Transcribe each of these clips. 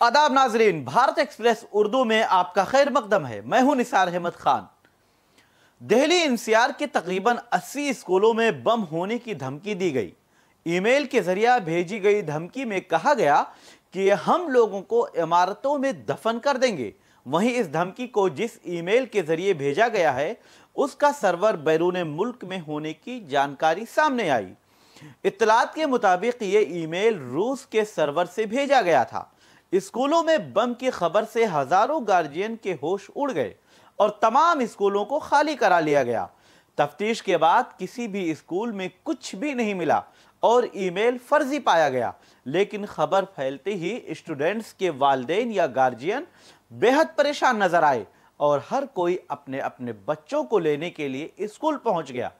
आदाब नाजरीन, भारत एक्सप्रेस उर्दू में आपका खैर मकदम है। मैं हूं निसार अहमद खान। दिल्ली एनसीआर के तकरीबन 80 स्कूलों में बम होने की धमकी दी गई। ईमेल के जरिए भेजी गई धमकी में कहा गया कि हम लोगों को इमारतों में दफन कर देंगे। वहीं इस धमकी को जिस ईमेल के जरिए भेजा गया है उसका सर्वर बैरून मुल्क में होने की जानकारी सामने आई। इत्तलात के मुताबिक ये ईमेल रूस के सर्वर से भेजा गया था। स्कूलों में बम की खबर से हजारों गार्जियन के होश उड़ गए और तमाम स्कूलों को खाली करा लिया गया। तफ्तीश के बाद किसी भी स्कूल में कुछ भी नहीं मिला और ईमेल फर्जी पाया गया, लेकिन खबर फैलते ही स्टूडेंट्स के वालिदैन या गार्जियन बेहद परेशान नजर आए और हर कोई अपने अपने बच्चों को लेने के लिए स्कूल पहुंच गया।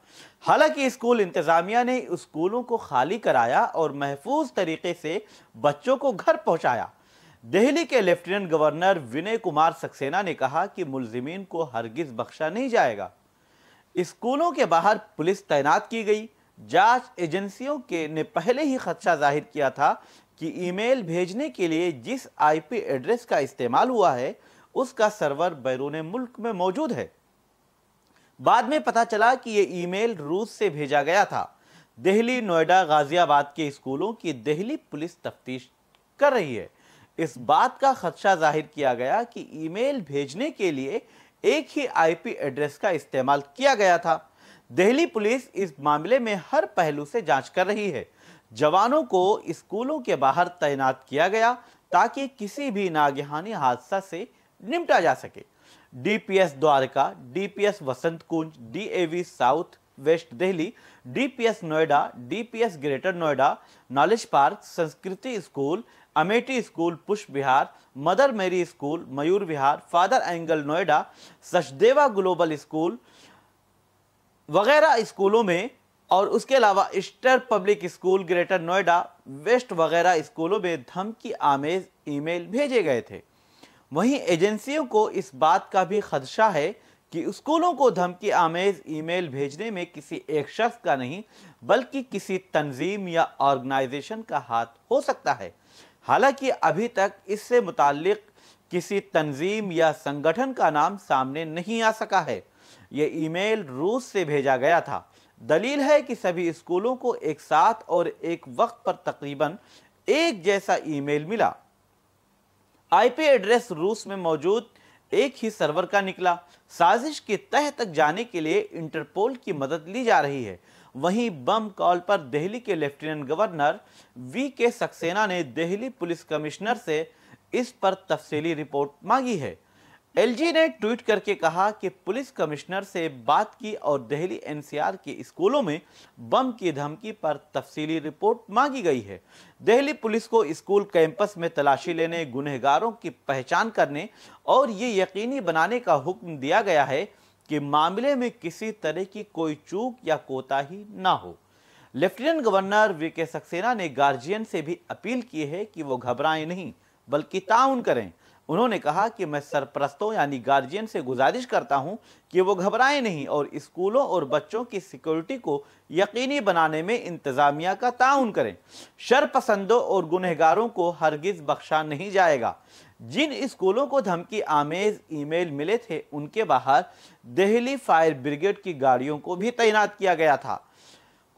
हालांकि स्कूल इंतजामिया ने स्कूलों को खाली कराया और महफूज तरीके से बच्चों को घर पहुंचाया। दिल्ली के लेफ्टिनेंट गवर्नर विनय कुमार सक्सेना ने कहा कि मुल्जिमीन को हरगिज बख्शा नहीं जाएगा। स्कूलों के बाहर पुलिस तैनात की गई। जांच एजेंसियों ने पहले ही खदशा जाहिर किया था कि ईमेल भेजने के लिए जिस आईपी एड्रेस का इस्तेमाल हुआ है उसका सर्वर बैरून मुल्क में मौजूद है। बाद में पता चला कि यह ईमेल रूस से भेजा गया था। दिल्ली, नोएडा, गाजियाबाद के स्कूलों की दिल्ली पुलिस तफ्तीश कर रही है। इस बात का खदशा जाहिर किया गया कि ईमेल भेजने के लिए एक ही आईपी एड्रेस का इस्तेमाल किया गया था। दिल्ली पुलिस इस मामले में हर पहलू से जांच कर रही है। जवानों को स्कूलों के बाहर तैनात किया गया ताकि किसी भी नागहानी हादसा से निपटा जा सके। DPS Dwarka, DPS Vasant Kunj, DAV south west Delhi, DPS Noida, DPS greater Noida, knowledge park, Sanskriti school, Amethi school, Pushp Vihar, mother Mary school, Mayur Vihar, father एंगल नोएडा, सचदेवा ग्लोबल स्कूल वगैरह स्कूलों में और उसके अलावा Easter public school, greater Noida west वगैरह स्कूलों में धमकी आमेज ईमेल भेजे गए थे। वहीं एजेंसियों को इस बात का भी खदशा है कि स्कूलों को धमकी आमेज ईमेल भेजने में किसी एक शख्स का नहीं बल्कि किसी तंजीम या ऑर्गेनाइजेशन का हाथ हो सकता है। हालांकि अभी तक इससे मुताल्लिक किसी तंजीम या संगठन का नाम सामने नहीं आ सका है। यह ईमेल रूस से भेजा गया था। दलील है कि सभी स्कूलों को एक साथ और एक वक्त पर तकरीबन एक जैसा ईमेल मिला। आईपी एड्रेस रूस में मौजूद एक ही सर्वर का निकला। साजिश की तह तक जाने के लिए इंटरपोल की मदद ली जा रही है। वहीं बम कॉल पर दिल्ली के लेफ्टिनेंट गवर्नर वी.के. सक्सेना ने दिल्ली पुलिस कमिश्नर से इस पर तफसीली रिपोर्ट मांगी है। एलजी ने ट्वीट करके कहा कि पुलिस कमिश्नर से बात की और दिल्ली एनसीआर के स्कूलों में बम की धमकी पर तफसीली रिपोर्ट मांगी गई है। दिल्ली पुलिस को स्कूल कैंपस में तलाशी लेने, गुनहगारों की पहचान करने और ये यकीनी बनाने का हुक्म दिया गया है कि मामले में किसी तरह की कोई चूक या कोताही ना हो। Lieutenant governor VK. सक्सेना ने गार्जियन से भी अपील की है कि वो घबराएं नहीं बल्कि ताउन करें। उन्होंने कहा कि मैं सरपरस्तों यानी गार्जियन से गुजारिश करता हूं कि वो घबराएं नहीं और स्कूलों और बच्चों की सिक्योरिटी को यकीनी बनाने में इंतजामिया का ताउन करें। शरपसंदों और गुनहगारों को हरगिज बख्शा नहीं जाएगा। जिन स्कूलों को धमकी आमेज ईमेल मिले थे उनके बाहर दिल्ली फायर ब्रिगेड की गाड़ियों को भी तैनात किया गया था।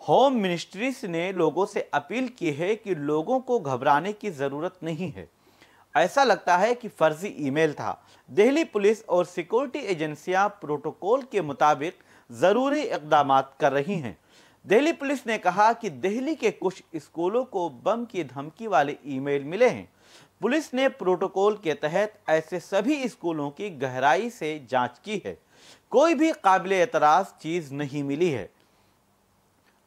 होम मिनिस्ट्री ने लोगों से अपील की है कि लोगों को घबराने की जरूरत नहीं है। ऐसा लगता है कि फर्जी ईमेल था। दिल्ली पुलिस और सिक्योरिटी एजेंसियां प्रोटोकॉल के मुताबिक जरूरी इक़दाम कर रही हैं। दिल्ली पुलिस ने कहा कि दिल्ली के कुछ स्कूलों को बम की धमकी वाले ईमेल मिले हैं। पुलिस ने प्रोटोकॉल के तहत ऐसे सभी स्कूलों की गहराई से जांच की है। कोई भी काबिल एतराज चीज नहीं मिली है।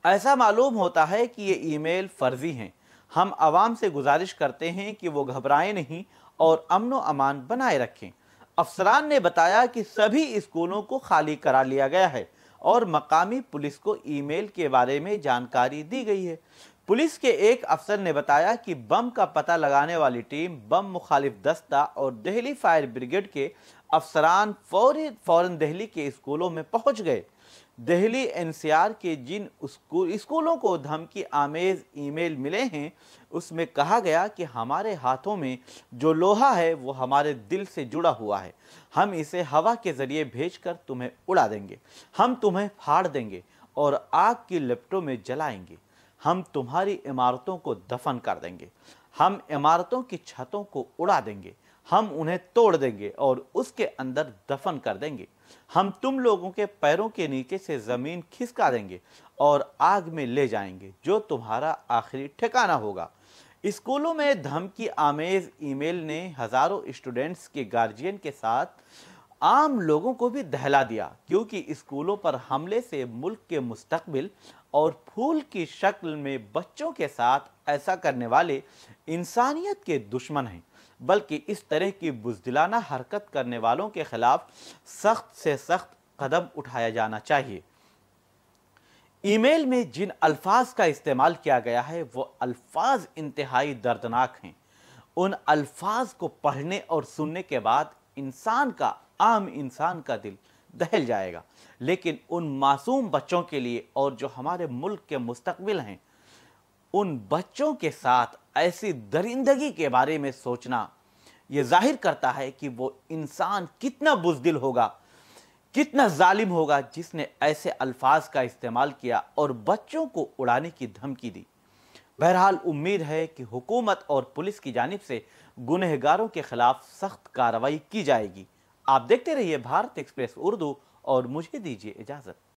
ऐसा मालूम होता है कि ये ईमेल फर्जी हैं। हम आवाम से गुजारिश करते हैं कि वो घबराएं नहीं और अमन व अमान बनाए रखें। अफसरान ने बताया कि सभी स्कूलों को खाली करा लिया गया है और मकामी पुलिस को ईमेल के बारे में जानकारी दी गई है। पुलिस के एक अफसर ने बताया कि बम का पता लगाने वाली टीम, बम मुखालिफ दस्ता और दिल्ली फायर ब्रिगेड के अफसरान फौरन दिल्ली के स्कूलों में पहुंच गए। دہلی एनसीआर के जिन स्कूलों को धमकी आमेज ईमेल मिले हैं, उसमें कहा गया कि हमारे हाथों में जो लोहा है वो हमारे दिल से जुड़ा हुआ है। हम इसे हवा के जरिए भेजकर तुम्हें उड़ा देंगे। हम तुम्हें फाड़ देंगे और आग की लपटों में जलाएंगे। हम तुम्हारी इमारतों को दफन कर देंगे। हम इमारतों की छतों को उड़ा देंगे। हम उन्हें तोड़ देंगे और उसके अंदर दफन कर देंगे। हम तुम लोगों के पैरों के नीचे से जमीन खिसका देंगे और आग में ले जाएंगे, जो तुम्हारा आखिरी ठिकाना होगा। स्कूलों में धमकी आमेज ईमेल ने हजारों स्टूडेंट्स के गार्जियन के साथ आम लोगों को भी दहला दिया, क्योंकि स्कूलों पर हमले से मुल्क के मुस्तकबिल और फूल की शक्ल में बच्चों के साथ ऐसा करने वाले इंसानियत के दुश्मन हैं। बल्कि इस तरह की बुज़दिलाना हरकत करने वालों के खिलाफ सख्त से सख्त कदम उठाया जाना चाहिए। ईमेल में जिन अल्फाज का इस्तेमाल किया गया है वो अल्फाज इंतहाई दर्दनाक हैं। उन अल्फाज को पढ़ने और सुनने के बाद आम इंसान का दिल दहल जाएगा। लेकिन उन मासूम बच्चों के लिए और जो हमारे मुल्क के मुस्तकबिल हैं, उन बच्चों के साथ ऐसी दरिंदगी के बारे में सोचना ये जाहिर करता है कि वो इंसान कितना बुज़दिल होगा, कितना जालिम होगा, जिसने ऐसे अल्फाज का इस्तेमाल किया और बच्चों को उड़ाने की धमकी दी। बहरहाल उम्मीद है कि हुकूमत और पुलिस की जानिब से गुनहगारों के खिलाफ सख्त कार्रवाई की जाएगी। आप देखते रहिए भारत एक्सप्रेस उर्दू और मुझे दीजिए इजाज़त।